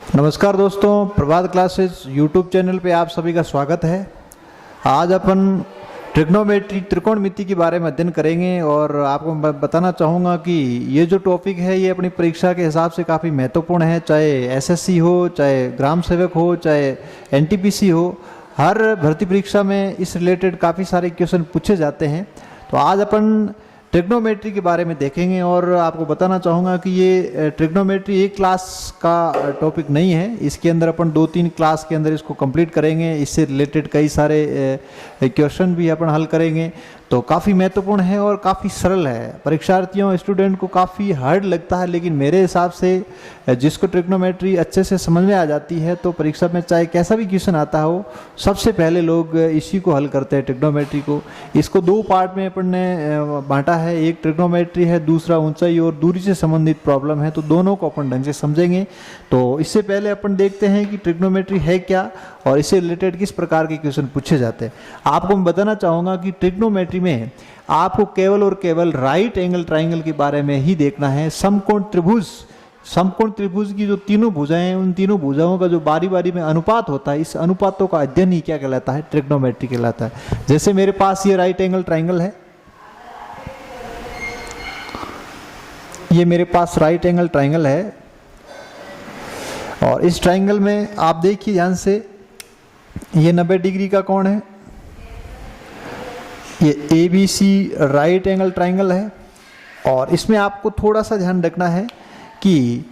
नमस्कार दोस्तों, प्रभात classes YouTube channel पे आप सभी का स्वागत है। आज अपन ट्रिग्नोमेट्री त्रिकोणमिति के बारे में अध्ययन करेंगे और आपको मैं बताना चाहूँगा कि ये जो टॉपिक है ये अपनी परीक्षा के हिसाब से काफ़ी महत्वपूर्ण है। चाहे एसएससी हो, चाहे ग्राम सेवक हो, चाहे एनटीपीसी हो, हर भर्ती परीक्षा में इस रिलेटेड काफ़ी सारे क्वेश्चन पूछे जाते हैं। तो आज अपन ट्रिग्नोमेट्री के बारे में देखेंगे और आपको बताना चाहूँगा कि ये ट्रिग्नोमेट्री एक क्लास का टॉपिक नहीं है। इसके अंदर अपन 2-3 क्लास के अंदर इसको कंप्लीट करेंगे। इससे रिलेटेड कई सारे क्वेश्चन भी अपन हल करेंगे। तो काफ़ी महत्वपूर्ण है और काफ़ी सरल है। परीक्षार्थियों, स्टूडेंट को काफ़ी हार्ड लगता है, लेकिन मेरे हिसाब से जिसको ट्रिग्नोमेट्री अच्छे से समझ में आ जाती है तो परीक्षा में चाहे कैसा भी क्वेश्चन आता हो, सबसे पहले लोग इसी को हल करते हैं, ट्रिग्नोमेट्री को। इसको 2 पार्ट में अपन ने बांटा है। एक ट्रिग्नोमेट्री है, दूसरा ऊंचाई और दूरी से संबंधित प्रॉब्लम है। तो दोनों को अपन ढंग से समझेंगे। तो इससे पहले अपन देखते हैं कि ट्रिग्नोमेट्री है क्या और इससे रिलेटेड किस प्रकार के क्वेश्चन पूछे जाते हैं। आपको मैं बताना चाहूँगा कि ट्रिग्नोमेट्री में आपको केवल और केवल राइट एंगल ट्राइंगल के बारे में ही देखना है। समकोण त्रिभुज की जो तीनों भुजाएं हैं, उन तीनों भुजाओं का जो बारी बारी में अनुपात होता है, इस अनुपातों का अध्ययन ही क्या कहलाता है? ट्रिग्नोमेट्री कहलाता है। जैसे मेरे पास ये राइट एंगल ट्राइंगल है, ये मेरे पास राइट एंगल ट्राइंगल है और इस ट्राइंगल में आप देखिए ध्यान से, ये 90 डिग्री का कोण है। ये ABC राइट एंगल ट्राइंगल है और इसमें आपको थोड़ा सा ध्यान रखना है कि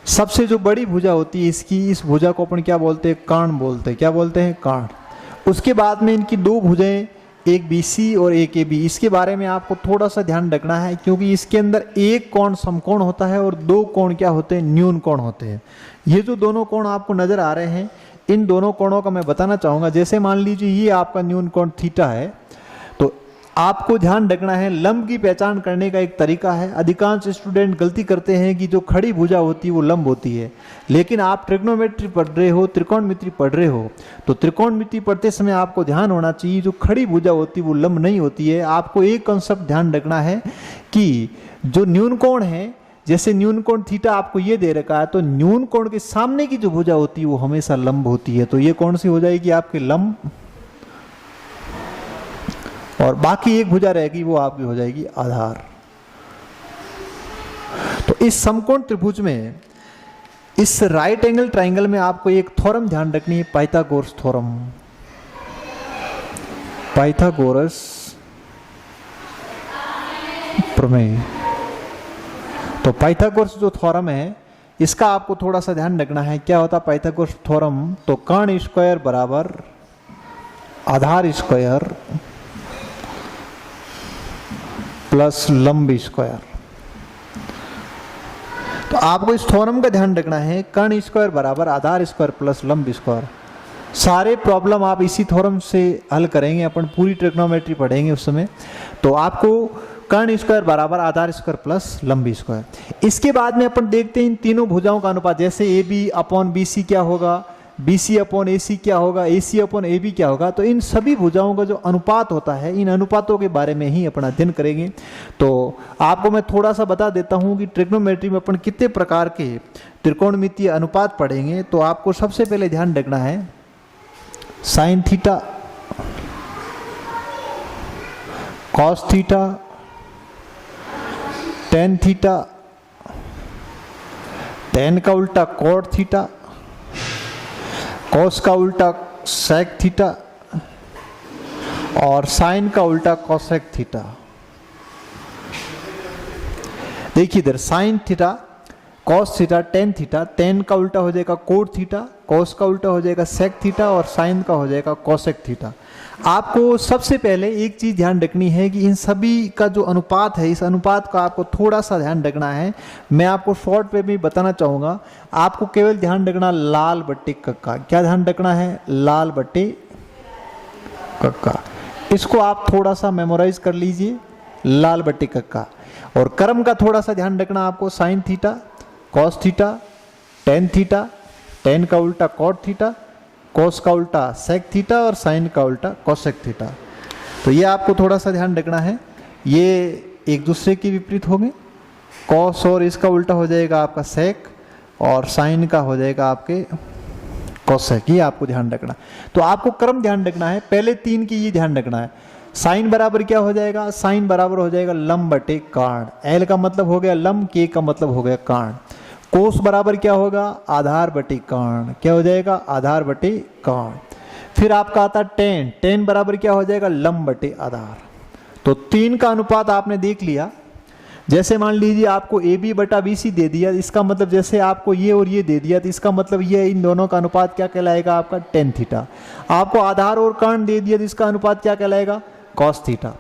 सबसे जो बड़ी भुजा होती है इसकी, इस भुजा को अपन क्या बोलते हैं? कर्ण बोलते हैं। क्या बोलते हैं? कर्ण। उसके बाद में इनकी 2 भुजाएं, एक BC और एक AB, इसके बारे में आपको थोड़ा सा ध्यान रखना है, क्योंकि इसके अंदर एक कोण समकोण होता है और 2 कोण क्या होते हैं? न्यून कोण होते हैं। ये जो दोनों कोण आपको नजर आ रहे हैं, इन दोनों कोणों का मैं बताना चाहूंगा। जैसे मान लीजिए ये आपका न्यून कोण थीटा है, तो आपको ध्यान रखना है, लंब की पहचान करने का एक तरीका है। अधिकांश स्टूडेंट गलती करते हैं कि जो खड़ी भुजा होती है वो लंब होती है, लेकिन आप ट्रिग्नोमेट्री पढ़ रहे हो, त्रिकोणमिति पढ़ रहे हो, तो त्रिकोणमिति पढ़ते समय आपको ध्यान होना चाहिए जो खड़ी भुजा होती है वो लंब नहीं होती है। आपको एक कंसेप्ट ध्यान रखना है कि जो न्यून कोण है, जैसे न्यून कोण थीटा आपको ये दे रखा है, तो न्यून कोण के सामने की जो भुजा होती है वो हमेशा लंब होती है। तो ये कौन सी हो जाएगी? आपकी लंब, और बाकी एक भुजा रहेगी वो आपकी हो जाएगी आधार। तो इस समकोण त्रिभुज में, इस राइट एंगल ट्राइंगल में आपको एक थ्योरम ध्यान रखनी है, पाइथागोरस थ्योरम। पाइथागोरस प्रमेय। तो पाइथागोरस जो थ्योरम है, इसका आपको थोड़ा सा ध्यान रखना है। क्या होता है पाइथागोरस थ्योरम? तो कर्ण स्क्वायर बराबर आधार स्क्वायर प्लस लंब स्क्वायर। तो आपको इस थ्योरम का ध्यान रखना है, कर्ण स्क्वायर बराबर आधार स्क्वायर प्लस लंब स्क्वायर। सारे प्रॉब्लम आप इसी थ्योरम से हल करेंगे। अपन पूरी ट्रिग्नोमेट्री पढ़ेंगे उस समय। तो आपको कर्ण स्क्वायर बराबर आधार स्क्वायर प्लस लंब स्क्वायर। इसके बाद में अपन देखते हैं इन तीनों भुजाओं का अनुपात। जैसे AB अपॉन BC क्या होगा, BC अपॉन AC क्या होगा, AC अपॉन AB क्या होगा। तो इन सभी भुजाओं का जो अनुपात होता है, इन अनुपातों के बारे में ही अपन अध्ययन करेंगे। तो आपको मैं थोड़ा सा बता देता हूं कि ट्रिग्नोमेट्री में अपन कितने प्रकार के त्रिकोणमितीय अनुपात पढ़ेंगे। तो आपको सबसे पहले ध्यान रखना है sine theta, cos theta, tan theta, ten का उल्टा कॉट थीटा, कॉस का उल्टा सेक थीटा और साइन का उल्टा कोसेक थीटा। देखिए इधर sine theta, cos theta, tan theta, ten का उल्टा हो जाएगा कोट थीटा, कॉस का उल्टा हो जाएगा सेक थीटा और साइन का हो जाएगा कोसेक थीटा। आपको सबसे पहले एक चीज ध्यान रखनी है कि इन सभी का जो अनुपात है, इस अनुपात का आपको थोड़ा सा ध्यान रखना है। मैं आपको शॉर्ट वे में बताना चाहूंगा। आपको केवल ध्यान रखना लाल बट्टे कक्का। क्या ध्यान रखना है? लाल बट्टे कक्का। इसको आप थोड़ा सा मेमोराइज कर लीजिए, लाल बट्टे कक्का। और क्रम का थोड़ा सा ध्यान रखना आपको, sine theta, cos theta, tan theta, ten का उल्टा कॉट थीटा, कॉस का उल्टा सेक थीटा और साइन का उल्टा कोसेक थीटा। तो ये आपको थोड़ा सा ध्यान रखना है, ये एक दूसरे के विपरीत होंगे। कॉस और इसका उल्टा हो जाएगा आपका सेक, और साइन का हो जाएगा आपके कोसेक। ये आपको ध्यान रखना। तो आपको क्रम ध्यान रखना है, पहले 3 की ये ध्यान रखना है। साइन बराबर क्या हो जाएगा, साइन बराबर हो जाएगा लंब बटे कर्ण। एल का मतलब हो गया लंब, के का मतलब हो गया कर्ण। कोस बराबर क्या होगा, आधार बटे कर्ण। क्या हो जाएगा, आधार बटे कर्ण। फिर आपका आता टेन, टेन बराबर क्या हो जाएगा, लंब बटे आधार। तो 3 का अनुपात आपने देख लिया। जैसे मान लीजिए आपको ए बी बटा बी सी दे दिया, इसका मतलब जैसे आपको ये और ये दे दिया, तो इसका मतलब ये इन दोनों का अनुपात क्या कहलाएगा, आपका टेन थीटा। आपको आधार और कर्ण दे दिया, तो इसका अनुपात क्या कहलाएगा, कॉस थीटा।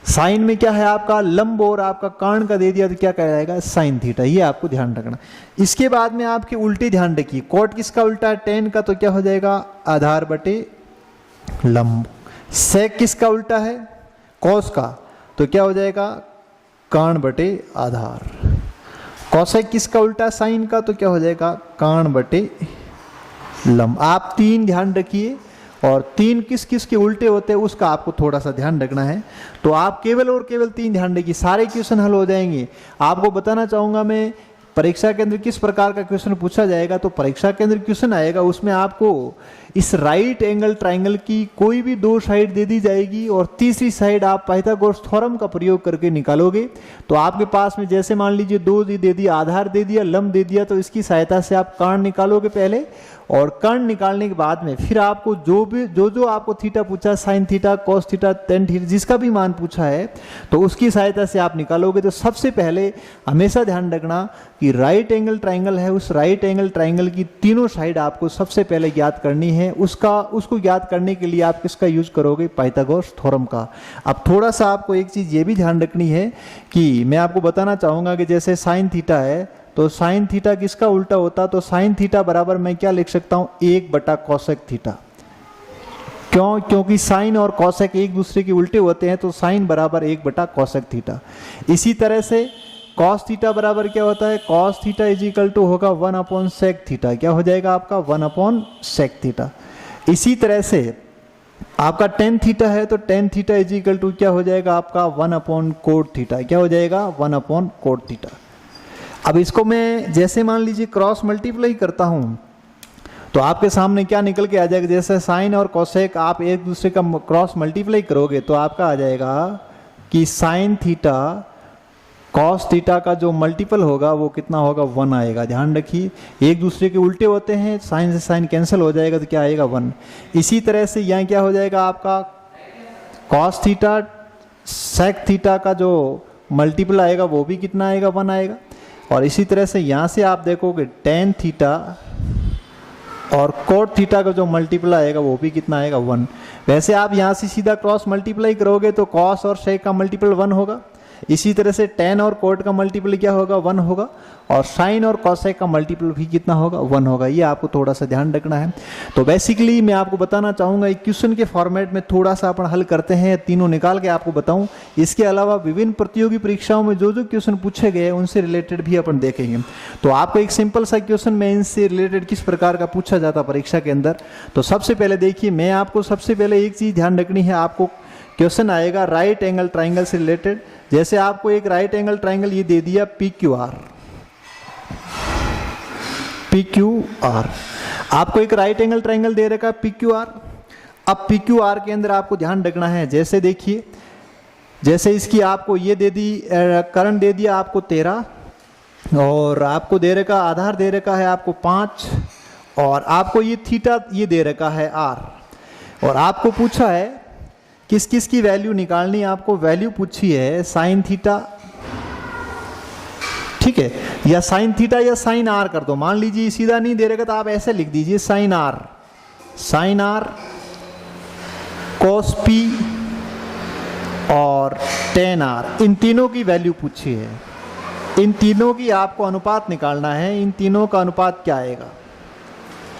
साइन में क्या है आपका लंब और आपका कर्ण का दे दिया, तो क्या कहलाएगा, साइन थीटा। ये आपको ध्यान रखना। इसके बाद में आपके उल्टे ध्यान रखिए, कोट किसका उल्टा है, टेन का, तो क्या हो जाएगा, आधार बटे लंब। सेक किसका उल्टा है, कॉस का, तो क्या हो जाएगा, कर्ण बटे आधार। कॉसेक किसका उल्टा, साइन का, तो क्या हो जाएगा, कर्ण बटे लंब। आप 3 ध्यान रखिए, और 3 किस किस के उल्टे होते हैं उसका आपको थोड़ा सा ध्यान रखना है। तो आप केवल और केवल 3 ध्यान रखिए, सारे क्वेश्चन हल हो जाएंगे। आपको बताना चाहूंगा मैं, परीक्षा के अंदर किस प्रकार का क्वेश्चन पूछा जाएगा। तो परीक्षा के अंदर क्वेश्चन आएगा, उसमें आपको इस राइट एंगल ट्राइंगल की कोई भी 2 साइड दे दी जाएगी, और तीसरी साइड आप पाइथागोरस थ्योरम का प्रयोग करके निकालोगे। तो आपके पास में जैसे मान लीजिए 2 दे दिया, आधार दे दिया, लंब दे दिया, तो इसकी सहायता से आप कर्ण निकालोगे पहले, और कर्ण निकालने के बाद में फिर आपको जो आपको थीटा पूछा, sine theta, cos theta, tan theta, जिसका भी मान पूछा है, तो उसकी सहायता से आप निकालोगे। तो सबसे पहले हमेशा ध्यान रखना कि राइट एंगल ट्राइंगल है, उस राइट एंगल ट्राइंगल की तीनों साइड आपको सबसे पहले ज्ञात करनी है। उसको ज्ञात करने के लिए आप किसका यूज करोगे, पाइथागोरस थ्योरम का। अब थोड़ा सा आपको एक चीज ये भी ध्यान रखनी है कि मैं आपको बताना चाहूंगा कि जैसे साइन थीटा है, तो साइन थीटा किसका उल्टा होता, तो साइन थीटा बराबर मैं क्या लिख सकता हूं, 1 बटा कोसेक थीटा। क्यों, क्योंकि साइन और कोसेक एक दूसरे के उल्टे होते हैं, तो साइन बराबर 1 बटा कोसेक थीटा। इसी तरह से कॉस थीटा बराबर क्या होता है, cos theta is equal to होगा 1 अपॉन सेक थीटा। क्या हो जाएगा आपका, 1 अपॉन सेक थीटा। इसी तरह से आपका टेन थीटा है, तो tan theta is equal to क्या हो जाएगा आपका, 1 अपॉन कोट थीटा। क्या हो जाएगा, 1 अपॉन कोट थीटा। अब इसको मैं जैसे मान लीजिए क्रॉस मल्टीप्लाई करता हूं, तो आपके सामने क्या निकल के आ जाएगा, जैसे साइन और कोसेक आप एक दूसरे का क्रॉस मल्टीप्लाई करोगे, तो आपका आ जाएगा कि साइन थीटा कॉस थीटा का जो मल्टीपल होगा वो कितना होगा, 1 आएगा। ध्यान रखिए, एक दूसरे के उल्टे होते हैं, साइन से साइन कैंसिल हो जाएगा, तो क्या आएगा, 1। इसी तरह से यहाँ क्या हो जाएगा आपका, कॉस थीटा सेक थीटा का जो मल्टीपल आएगा वो भी कितना आएगा, 1 आएगा। और इसी तरह से यहाँ से आप देखोगे टेन थीटा और कोट थीटा का जो मल्टीपल आएगा वो भी कितना आएगा, 1। वैसे आप यहाँ से सीधा क्रॉस मल्टीप्लाई करोगे तो कॉस और सेक का मल्टीपल 1 होगा। इसी तरह से टेन और कोट का मल्टीपल क्या होगा, 1 होगा। और साइन और कॉसेक का मल्टीपल भी कितना होगा, 1 होगा। ये आपको थोड़ा सा ध्यान रखना है। तो बेसिकली मैं आपको बताना चाहूँगा, एक क्वेश्चन के फॉर्मेट में थोड़ा सा अपन हल करते हैं, तीनों निकाल के आपको बताऊँ। इसके अलावा विभिन्न प्रतियोगी परीक्षाओं में जो जो क्वेश्चन पूछे गए उनसे रिलेटेड भी अपन देखेंगे। तो आपको एक सिंपल सा क्वेश्चन में इनसे रिलेटेड किस प्रकार का पूछा जाता परीक्षा के अंदर। तो सबसे पहले देखिए, मैं आपको सबसे पहले एक चीज़ ध्यान रखनी है, आपको क्वेश्चन आएगा राइट एंगल ट्राइंगल से रिलेटेड। जैसे आपको एक राइट एंगल ट्राइंगल ये दे दिया PQR, आपको एक राइट एंगल ट्राइंगल दे रखा है PQR। अब PQR के अंदर आपको ध्यान रखना है, जैसे देखिए, जैसे इसकी आपको ये दे दी, कर्ण दे दिया आपको 13, और आपको दे रखा आधार दे रखा है आपको 5, और आपको ये थीटा ये दे रखा है R, और आपको पूछा है किस किस की वैल्यू निकालनी है। आपको वैल्यू पूछी है साइन थीटा, ठीक है, या साइन थीटा या साइन R कर दो। मान लीजिए सीधा नहीं दे रखा तो आप ऐसे लिख दीजिए साइन R cos P और tan R, इन तीनों की वैल्यू पूछी है। इन तीनों की आपको अनुपात निकालना है, इन तीनों का अनुपात क्या आएगा।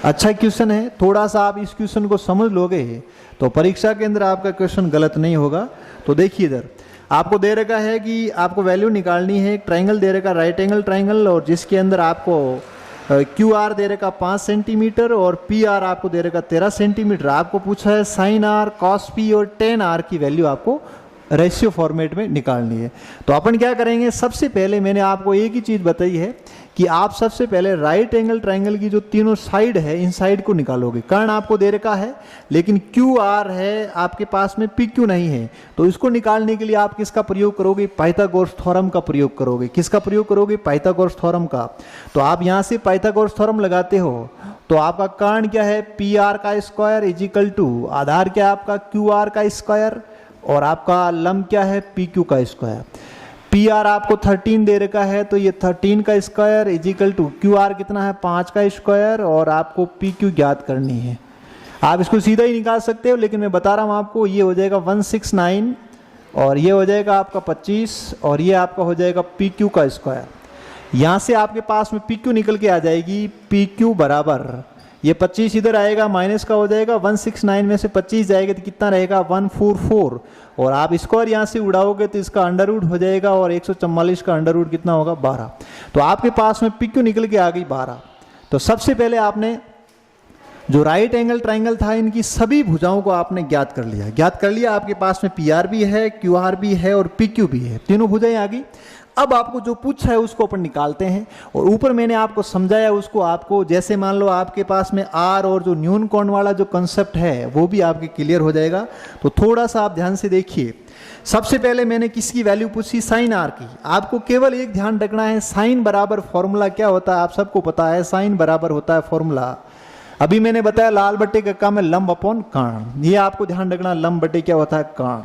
अच्छा क्वेश्चन है, थोड़ा सा आप इस क्वेश्चन को समझ लोगे तो परीक्षा के अंदर आपका क्वेश्चन गलत नहीं होगा। तो देखिए इधर आपको दे रखा है कि आपको वैल्यू निकालनी है। एक ट्राइंगल दे रखा राइट एंगल ट्राइंगल, और जिसके अंदर आपको QR दे रखा 5 सेंटीमीटर और PR आपको दे रखा 13 सेंटीमीटर। आपको पूछा है साइन R cos P और tan R की वैल्यू आपको रेशियो फॉर्मेट में निकालनी है। तो अपन क्या करेंगे, सबसे पहले मैंने आपको एक ही चीज़ बताई है कि आप सबसे पहले राइट एंगल ट्राइंगल की जो तीनों साइड है इन साइड को निकालोगे। कर्ण आपको दे रखा है लेकिन क्यू आर है आपके पास में, पी क्यू नहीं है, तो इसको निकालने के लिए आप किसका प्रयोग करोगे? पाइथागोरस थ्योरम का प्रयोग करोगे। किसका प्रयोग करोगे? पाइथागोरस थ्योरम का। तो आप यहां से पाइथागोरस थ्योरम लगाते हो तो आपका कर्ण क्या है? पी आर का स्क्वायर इज इक्वल टू आधार क्या है आपका? क्यू आर का स्क्वायर, और आपका लंब क्या है? पी क्यू का स्क्वायर। पी आर आपको 13 दे रखा है तो ये 13 का square is equal to Q R कितना है? 5 का स्क्वायर, और आपको पी क्यू ज्ञात करनी है। आप इसको सीधा ही निकाल सकते हो लेकिन मैं बता रहा हूं आपको, ये हो जाएगा 169 और ये हो जाएगा आपका 25 और ये आपका हो जाएगा पी क्यू का स्क्वायर। यहां से आपके पास में पी क्यू निकल के आ जाएगी, पी क्यू बराबर ये 25 इधर आएगा माइनस का हो जाएगा, 169 में से 25 जाएगा तो कितना रहेगा? 144, और आप स्क्वायर यहाँ से उड़ाओगे तो इसका अंडर रूट हो जाएगा, और 144 का अंडर रूट कितना होगा? 12। तो आपके पास में पी क्यू निकल के आ गई 12। तो सबसे पहले आपने जो राइट एंगल ट्राइंगल था इनकी सभी भुजाओं को आपने ज्ञात कर लिया। ज्ञात कर लिया, आपके पास में पी आर भी है, क्यू आर भी है और पी क्यू भी है, तीनों भुजाएं आ गई। अब आपको जो पूछा है उसको अपन निकालते हैं, और ऊपर मैंने आपको समझाया उसको आपको, जैसे मान लो आपके पास में आर और जो न्यून कोण वाला जो कंसेप्ट है वो भी आपके क्लियर हो जाएगा। तो थोड़ा सा आप ध्यान से देखिए। सबसे पहले मैंने किसकी वैल्यू पूछी? साइन आर की। आपको केवल एक ध्यान रखना है, साइन बराबर फॉर्मूला क्या होता है आप सबको पता है। साइन बराबर होता है फॉर्मूला, अभी मैंने बताया लाल बट्टे का काम है लंब अपॉन कर्ण। ये आपको ध्यान रखना, लंब बट्टे क्या होता है? कर्ण।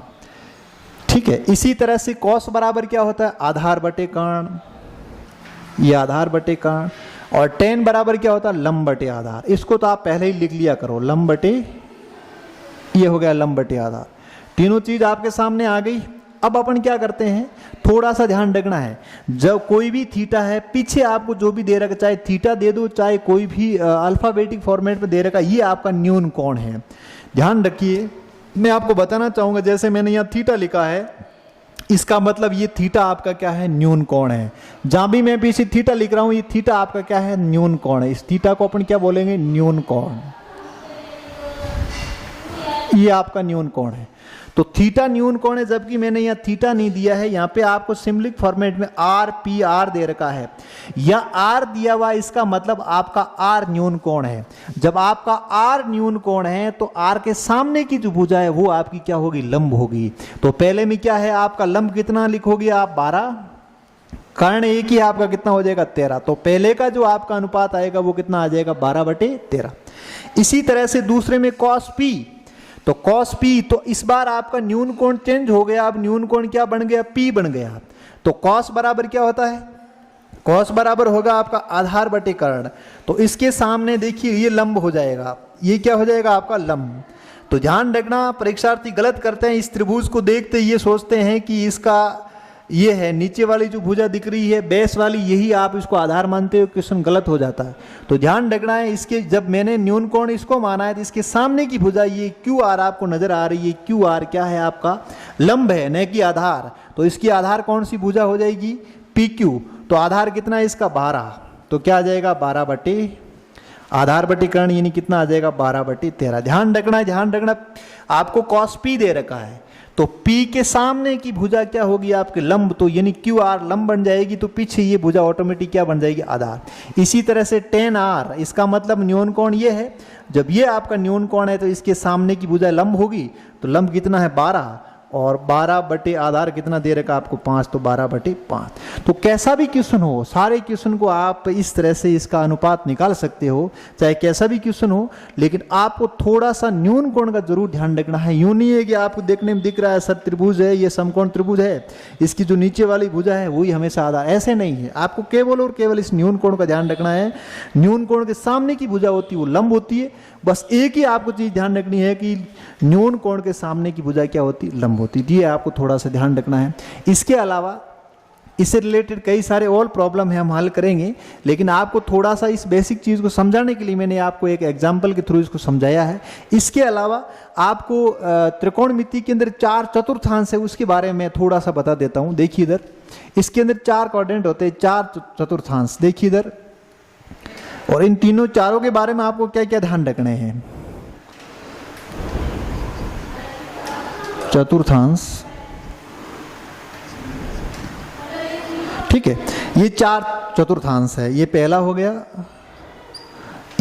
ठीक है, इसी तरह से कॉस बराबर क्या होता है? आधार बटे कर्ण, ये आधार बटे कर्ण। और टेन बराबर क्या होता है? लंब बटे आधार। इसको तो आप पहले ही लिख लिया करो, लंब बटे, ये हो गया लंब बटे आधार। तीनों चीज आपके सामने आ गई। अब अपन क्या करते हैं, थोड़ा सा ध्यान रखना है, जब कोई भी थीटा है, पीछे आपको जो भी दे रखा, चाहे थीटा दे दो चाहे कोई भी अल्फाबेटिक फॉर्मेट में दे रखा, ये आपका न्यून कोण है। ध्यान रखिए, मैं आपको बताना चाहूंगा, जैसे मैंने यहाँ थीटा लिखा है, इसका मतलब ये थीटा आपका क्या है? न्यून कोण है। जहां भी मैं पीछे थीटा लिख रहा हूं ये थीटा आपका क्या है? न्यून कोण है। इस थीटा को अपन क्या बोलेंगे? न्यून कोण। ये आपका न्यून कोण है। तो थीटा न्यून कोण है, जबकि मैंने यहाँ थीटा नहीं दिया है, यहाँ पे आपको सिंबलिक फॉर्मेट में आर पी आर दे रखा है, या आर दिया हुआ, इसका मतलब आपका आर न्यून कोण है। जब आपका आर न्यून कोण है तो आर के सामने की जो भुजा है वो आपकी क्या होगी? लंब होगी। तो पहले में क्या है आपका लंब कितना लिखोगे आप? 12, कर्ण एक ही आपका कितना हो जाएगा? 13। तो पहले का जो आपका अनुपात आएगा वो कितना आ जाएगा? 12/13। इसी तरह से दूसरे में कॉस पी, तो कॉस पी, तो इस बार आपका न्यून कोण चेंज हो गया। अब न्यून कोण क्या बन गया? पी बन गया। तो कॉस बराबर क्या होता है? कॉस बराबर होगा आपका आधार बटे कर्ण। तो इसके सामने देखिए ये लंब हो जाएगा, ये क्या हो जाएगा? आपका लंब। तो ध्यान रखना, परीक्षार्थी गलत करते हैं, इस त्रिभुज को देखते ये सोचते हैं कि इसका ये है नीचे वाली जो भुजा दिख रही है बेस वाली, यही आप इसको आधार मानते हो, क्वेश्चन गलत हो जाता है। तो ध्यान रखना है, इसके जब मैंने न्यून कोण इसको माना है तो इसके सामने की भुजा ये क्यू आर आपको नजर आ रही है, क्यू आर क्या है? आपका लंब है, न कि आधार। तो इसकी आधार कौन सी भुजा हो जाएगी? P Q. तो आधार कितना है इसका? 12। तो क्या आ जाएगा? 12 बटे आधार बटे कर्ण, यानी कितना आ जाएगा? 12/13। ध्यान रखना आपको कॉस पी दे रखा है, तो P के सामने की भुजा क्या होगी? आपके लंब। तो यानी क्यू आर लंब बन जाएगी, तो पीछे ये भुजा ऑटोमेटिक क्या बन जाएगी? आधार। इसी तरह से टेन आर, इसका मतलब न्यून कोण ये है, जब ये आपका न्यून कोण है तो इसके सामने की भुजा लंब होगी। तो लंब कितना है? 12, और 12 बटे आधार कितना दे रखा आपको? 5। तो 12/5। तो कैसा भी क्वेश्चन हो, सारे क्वेश्चन को आप इस तरह से इसका अनुपात निकाल सकते हो, चाहे कैसा भी क्वेश्चन हो, लेकिन आपको थोड़ा सा न्यून कोण का जरूर ध्यान रखना है। यूं नहीं है कि आपको देखने में दिख रहा है सब त्रिभुज है, ये समकोण त्रिभुज है, इसकी जो नीचे वाली भुजा है वही हमेशा आधार, ऐसे नहीं है। आपको केवल और केवल इस न्यून कोण का ध्यान रखना है। न्यून कोण के सामने की भुजा होती है वो लंब होती है। बस एक ही आपको चीज ध्यान रखनी है कि न्यून कोण के सामने की भुजा क्या होती? लंब होती। ये आपको थोड़ा सा ध्यान रखना है। इसके अलावा इससे रिलेटेड कई सारे और प्रॉब्लम है, हम हल करेंगे, लेकिन आपको थोड़ा सा इस बेसिक चीज को समझाने के लिए मैंने आपको एक एग्जाम्पल के थ्रू इसको समझाया है। इसके अलावा आपको त्रिकोणमिति के अंदर 4 चतुर्थांश है, उसके बारे में थोड़ा सा बता देता हूं। देखिए इधर, इसके अंदर 4 क्वाड्रेंट होते हैं, 4 चतुर्थांश। देखिए इधर, और इन तीनों चारों के बारे में आपको क्या क्या ध्यान रखने हैं? चतुर्थांश, ठीक है, ये 4 चतुर्थांश है। ये पहला हो गया,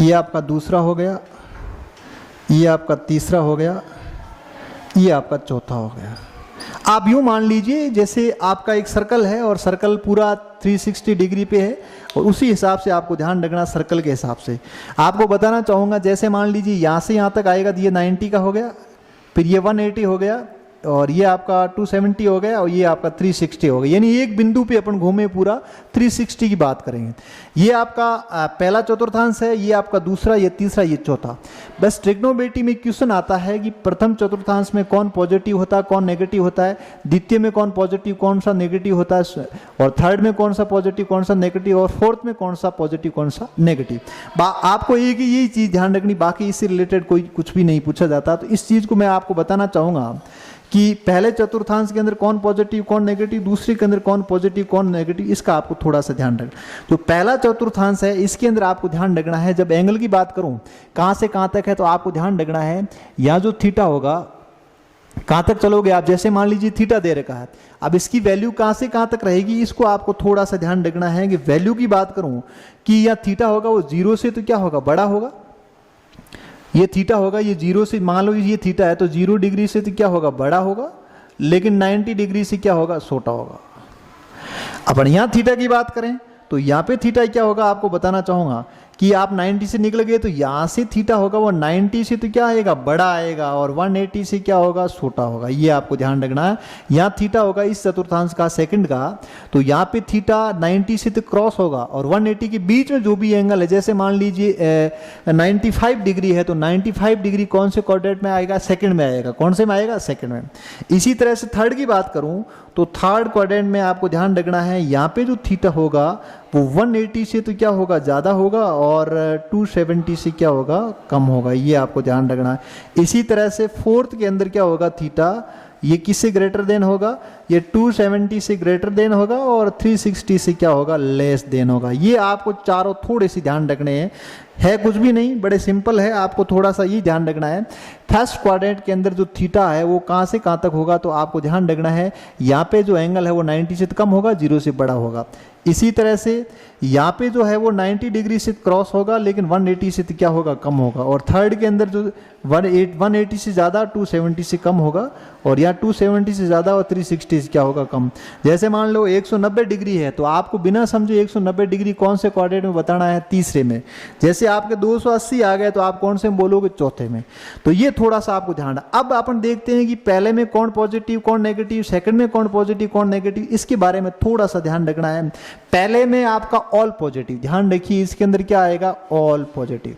ये आपका दूसरा हो गया, ये आपका तीसरा हो गया, ये आपका चौथा हो गया। आप यूं मान लीजिए जैसे आपका एक सर्कल है और सर्कल पूरा 360 डिग्री पे है, और उसी हिसाब से आपको ध्यान रखना सर्कल के हिसाब से। आपको बताना चाहूँगा, जैसे मान लीजिए यहाँ से यहाँ तक आएगा तो ये 90 का हो गया, फिर ये 180 हो गया, और ये आपका 270 हो गया, और ये आपका 360 हो गया। यानी एक बिंदु पे अपन घूमे पूरा 360 की बात करेंगे। ये आपका पहला चतुर्थांश है, ये आपका दूसरा, ये तीसरा, ये चौथा। बस ट्रिग्नोमेट्री में क्वेश्चन आता है कि प्रथम चतुर्थांश में कौन पॉजिटिव होता है, कौन नेगेटिव होता है, द्वितीय में कौन पॉजिटिव कौन सा नेगेटिव होता है, और थर्ड में कौन सा पॉजिटिव कौन सा नेगेटिव, और फोर्थ में कौन सा पॉजिटिव कौन सा नेगेटिव। आपको एक ही यही चीज़ ध्यान रखनी, बाकी इससे रिलेटेड कोई कुछ भी नहीं पूछा जाता। तो इस चीज़ को मैं आपको बताना चाहूँगा कि पहले चतुर्थांश के अंदर कौन पॉजिटिव कौन नेगेटिव, दूसरे के अंदर कौन पॉजिटिव कौन नेगेटिव, इसका आपको थोड़ा सा ध्यान रखना। जो पहला चतुर्थांश है इसके अंदर आपको ध्यान रखना है, जब एंगल की बात करूं कहां से कहां तक है, तो आपको ध्यान रखना है यहाँ जो थीटा होगा, कहां तक चलोगे आप। जैसे मान लीजिए थीटा दे रखा है, अब इसकी वैल्यू कहां से कहां तक रहेगी, इसको आपको थोड़ा सा ध्यान रखना है कि वैल्यू की बात करूं कि यह थीटा होगा वो 0 से तो क्या होगा, बड़ा होगा। ये थीटा होगा, ये 0 से, मान लो ये थीटा है तो 0 डिग्री से तो क्या होगा, बड़ा होगा, लेकिन 90 डिग्री से क्या होगा, छोटा होगा। अपन यहाँ थीटा की बात करें तो यहाँ पे थीटा क्या होगा, आपको बताना चाहूंगा कि आप 90 से निकल गए तो यहाँ से थीटा होगा वो 90 से तो क्या आएगा, बड़ा आएगा, और 180 से क्या होगा, छोटा होगा। ये आपको ध्यान रखना है। यहाँ थीटा होगा इस चतुर्थांश का सेकंड का, तो यहाँ पे थीटा 90 से तो क्रॉस होगा, और 180 के बीच में जो भी एंगल है, जैसे मान लीजिए 95 डिग्री है तो 95 डिग्री कौन से कोऑर्डिनेट में आएगा, सेकंड में आएगा। कौन से में आएगा, सेकंड में। इसी तरह से थर्ड की बात करूं तो थर्ड क्वाड्रेंट में आपको ध्यान रखना है, यहाँ पे जो थीटा होगा वो 180 से तो क्या होगा, ज़्यादा होगा, और 270 से क्या होगा, कम होगा। ये आपको ध्यान रखना है। इसी तरह से फोर्थ के अंदर क्या होगा, थीटा ये किससे ग्रेटर देन होगा, ये 270 से ग्रेटर देन होगा, और 360 से क्या होगा, लेस देन होगा। ये आपको चारों थोड़े से ध्यान रखने हैं, है कुछ भी नहीं, बड़े सिंपल है। आपको थोड़ा सा ये ध्यान रखना है, फर्स्ट क्वाड्रेंट के अंदर जो थीटा है वो कहाँ से कहाँ तक होगा, तो आपको ध्यान रखना है यहाँ पे जो एंगल है वो 90 से कम होगा, 0 से बड़ा होगा। इसी तरह से यहाँ पे जो है वो 90 डिग्री से क्रॉस होगा, लेकिन 180 से क्या होगा, कम होगा। और थर्ड के अंदर जो 180 से ज़्यादा, 270 से कम होगा, और यहाँ 270 से ज़्यादा और 360 से क्या होगा, कम। जैसे मान लो 190 डिग्री है तो आपको बिना समझे 190 डिग्री कौन से क्वाड्रेंट में बताना है, तीसरे में। जैसे आपके 280 आ गए तो आप कौन से में बोलोगे, चौथे में। तो ये थोड़ा सा आपको ध्यान। अब अपन देखते हैं कि पहले में कौन पॉजिटिव कौन नेगेटिव, सेकंड में कौन पॉजिटिव कौन नेगेटिव, इसके बारे में थोड़ा सा ध्यान रखना है। पहले में आपका ऑल पॉजिटिव, ध्यान रखिए इसके अंदर क्या आएगा, ऑल पॉजिटिव,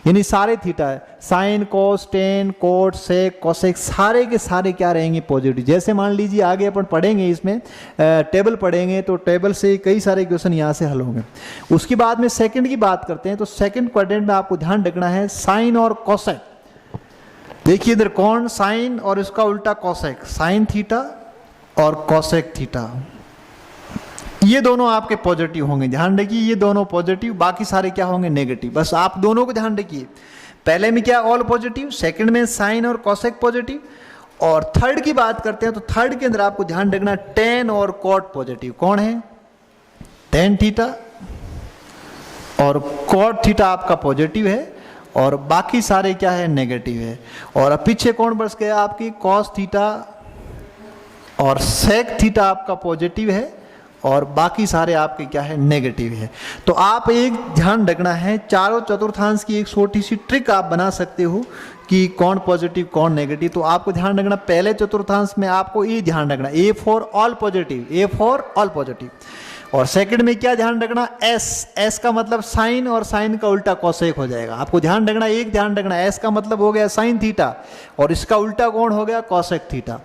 यानी सारे थीटा है, sin cos tan cot sec cosec सारे के सारे क्या रहेंगे, पॉजिटिव। जैसे मान लीजिए आगे अपन पढ़ेंगे, इसमें टेबल पढ़ेंगे तो टेबल से कई सारे क्वेश्चन यहाँ से हल होंगे। उसके बाद में सेकंड की बात करते हैं, तो सेकंड क्वाड्रेंट में आपको ध्यान रखना है साइन और कोसेक। देखिए इधर कौन, साइन और इसका उल्टा कोसेक, साइन थीटा और कोसेक थीटा, ये दोनों आपके पॉजिटिव होंगे। ध्यान रखिए ये दोनों पॉजिटिव, बाकी सारे क्या होंगे, नेगेटिव। बस आप दोनों को ध्यान रखिए, पहले में क्या ऑल पॉजिटिव, सेकंड में साइन और कोसेक पॉजिटिव, और थर्ड की बात करते हैं तो थर्ड के अंदर आपको ध्यान रखना टेन और कॉट पॉजिटिव। कौन है, टेन थीटा और कॉट थीटा आपका पॉजिटिव है, और बाकी सारे क्या है, नेगेटिव है। और अब पीछे कौन बच गया, आपकी कॉस थीटा और सेक थीटा आपका पॉजिटिव है, और बाकी सारे आपके क्या है, नेगेटिव है। तो आप एक ध्यान रखना है, चारों चतुर्थांश की एक छोटी सी ट्रिक आप बना सकते हो कि कौन पॉजिटिव कौन नेगेटिव। तो आपको ध्यान रखना, पहले चतुर्थांश में आपको ये ध्यान रखना, A for all positive, A for all positive. और सेकंड में क्या ध्यान रखना, एस, एस का मतलब साइन, और साइन का उल्टा कोसेक हो जाएगा। आपको ध्यान रखना, एक ध्यान रखना, एस का मतलब हो गया साइन थीटा, और इसका उल्टा कौन हो गया, कोसेक थीटा।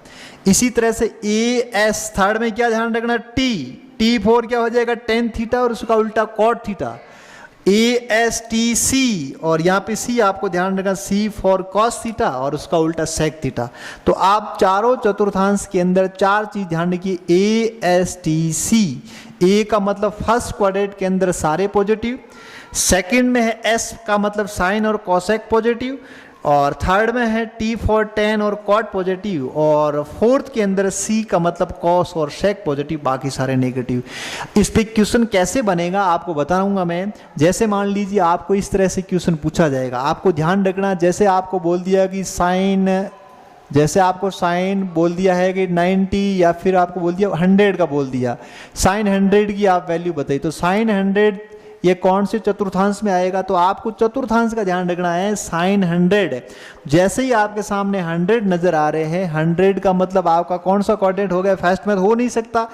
इसी तरह से ए एस, थर्ड में क्या ध्यान रखना, टी, टी फोर क्या हो जाएगा, टेन थीटा और उसका उल्टा cot theta. A S T C, और यहाँ पे सी आपको ध्यान रखना, सी फॉर कॉस थीटा और उसका उल्टा सेक थीटा। तो आप चारों चतुर्थांश के अंदर चार चीज ध्यान रखिए, ए एस टी सी। ए का मतलब फर्स्ट क्वाड्रेंट के अंदर सारे पॉजिटिव, सेकंड में है एस का मतलब साइन और कोसेक पॉजिटिव, और थर्ड में है T फॉर tan और cot पॉजिटिव, और फोर्थ के अंदर C का मतलब cos और sec पॉजिटिव, बाकी सारे नेगेटिव। इस पे क्वेश्चन कैसे बनेगा आपको बताऊंगा मैं। जैसे मान लीजिए आपको इस तरह से क्वेश्चन पूछा जाएगा, आपको ध्यान रखना, जैसे आपको बोल दिया कि साइन बोल दिया है कि 90 या फिर आपको बोल दिया 100 का बोल दिया, साइन 100 की आप वैल्यू बताई, तो साइन 100 ये कौन से चतुर्थांश में आएगा, तो आपको चतुर्थांश का ध्यान रखना है। साइन 100 जैसे ही आपके सामने 100 नजर आ रहे हैं, 100 का मतलब आपका कौन सा कोऑर्डिनेट हो गया, फर्स्ट में हो नहीं सकता।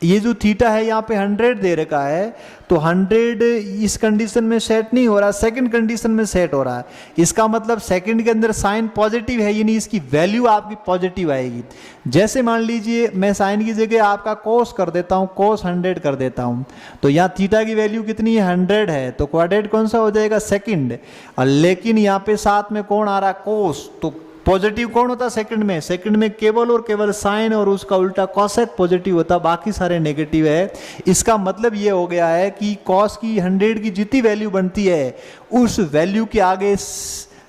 ये जो थीटा है यहाँ पे 100 दे रखा है, तो 100 इस कंडीशन में सेट नहीं हो रहा, सेकंड कंडीशन में सेट हो रहा है। इसका मतलब सेकंड के अंदर साइन पॉजिटिव है, यानी इसकी वैल्यू आपकी पॉजिटिव आएगी। जैसे मान लीजिए मैं साइन की जगह आपका कोस कर देता हूँ, कोस 100 कर देता हूँ, तो यहाँ थीटा की वैल्यू कितनी है, 100 है, तो क्वाड्रेट कौन सा हो जाएगा, सेकंड। लेकिन यहाँ पे साथ में कौन आ रहा, कोस, तो पॉजिटिव कौन होता सेकंड में, सेकंड में केवल और केवल साइन और उसका उल्टा कॉसेक पॉजिटिव होता, बाकी सारे नेगेटिव है। इसका मतलब ये हो गया है कि कॉस की 100 की जितनी वैल्यू बनती है उस वैल्यू के आगे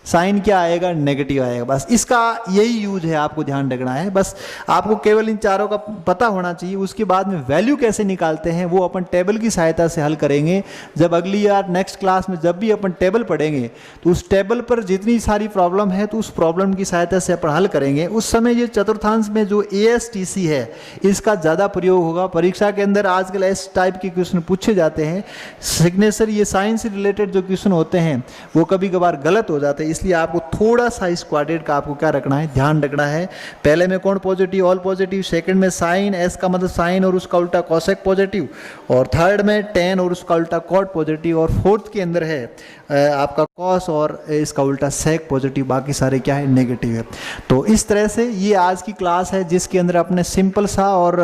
साइन क्या आएगा, नेगेटिव आएगा। बस इसका यही यूज है, आपको ध्यान रखना है। बस आपको केवल इन चारों का पता होना चाहिए। उसके बाद में वैल्यू कैसे निकालते हैं वो अपन टेबल की सहायता से हल करेंगे। जब अगली यार नेक्स्ट क्लास में जब भी अपन टेबल पढ़ेंगे तो उस टेबल पर जितनी सारी प्रॉब्लम है तो उस प्रॉब्लम की सहायता से अपन हल करेंगे। उस समय ये चतुर्थांश में जो ASTC है इसका ज़्यादा प्रयोग होगा। परीक्षा के अंदर आजकल इस टाइप के क्वेश्चन पूछे जाते हैं। सिग्नेचर, ये साइंस से रिलेटेड जो क्वेश्चन होते हैं वो कभी कभार गलत हो जाते हैं, इसलिए आपको थोड़ा सा इस क्वाड्रेट का आपको क्या रखना है, ध्यान रखना है। पहले में कौन पॉजिटिव, ऑल पॉजिटिव, सेकंड में साइन, एस का मतलब साइन और उसका उल्टा कोसेक पॉजिटिव, और थर्ड में tan और उसका उल्टा कॉट पॉजिटिव, और फोर्थ के अंदर है आपका कॉस और इसका उल्टा सेक पॉजिटिव, बाकी सारे क्या है, नेगेटिव है। तो इस तरह से ये आज की क्लास है जिसके अंदर अपने सिंपल सा और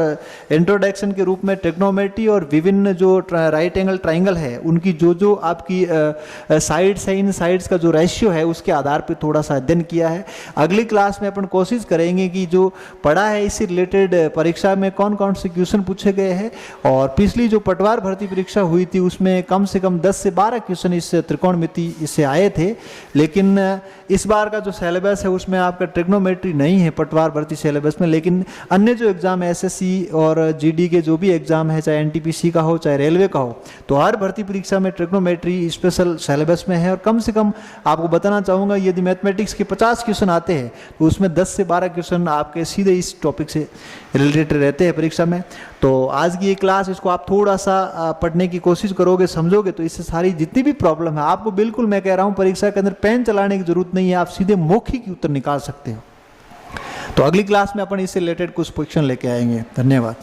इंट्रोडक्शन के रूप में ट्रिग्नोमेट्री और विभिन्न जो राइट एंगल ट्राइंगल है उनकी जो आपकी साइड्स है, इन साइड्स का जो रेशियो है उसके आधार पर थोड़ा सा अध्ययन किया है। अगली क्लास में अपन कोशिश करेंगे कि जो पढ़ा है इससे रिलेटेड परीक्षा में कौन कौन से क्वेश्चन पूछे गए हैं, और पिछली जो पटवार भर्ती परीक्षा हुई थी उसमें कम से कम 10 से 12 क्वेश्चन इस त्रिकोणमिति इससे आए थे। लेकिन इस बार का जो सिलेबस है उसमें आपका ट्रिग्नोमेट्री नहीं है पटवार भर्ती सिलेबस में, लेकिन अन्य जो एग्जाम है SSC और GD के जो भी एग्जाम है, चाहे NTPC का हो चाहे रेलवे का हो, तो हर भर्ती परीक्षा में ट्रिग्नोमेट्री स्पेशल सिलेबस में है। और कम से कम आपको बताना चाहूँगा यदि मैथमेटिक्स के 50 क्वेश्चन आते हैं तो उसमें 10 से 12 क्वेश्चन आपके सीधे इस टॉपिक से रिलेटेड रहते हैं परीक्षा में। तो आज की ये क्लास, इसको आप थोड़ा सा पढ़ने की कोशिश करोगे, समझोगे, तो इससे सारी जितनी भी प्रॉब्लम है आपको, बिल्कुल मैं कह रहा हूँ परीक्षा के अंदर पेन चलाने की जरूरत नहीं है, आप सीधे मौखिक उत्तर निकाल सकते हो। तो अगली क्लास में अपन इससे रिलेटेड कुछ क्वेश्चन लेके आएंगे। धन्यवाद।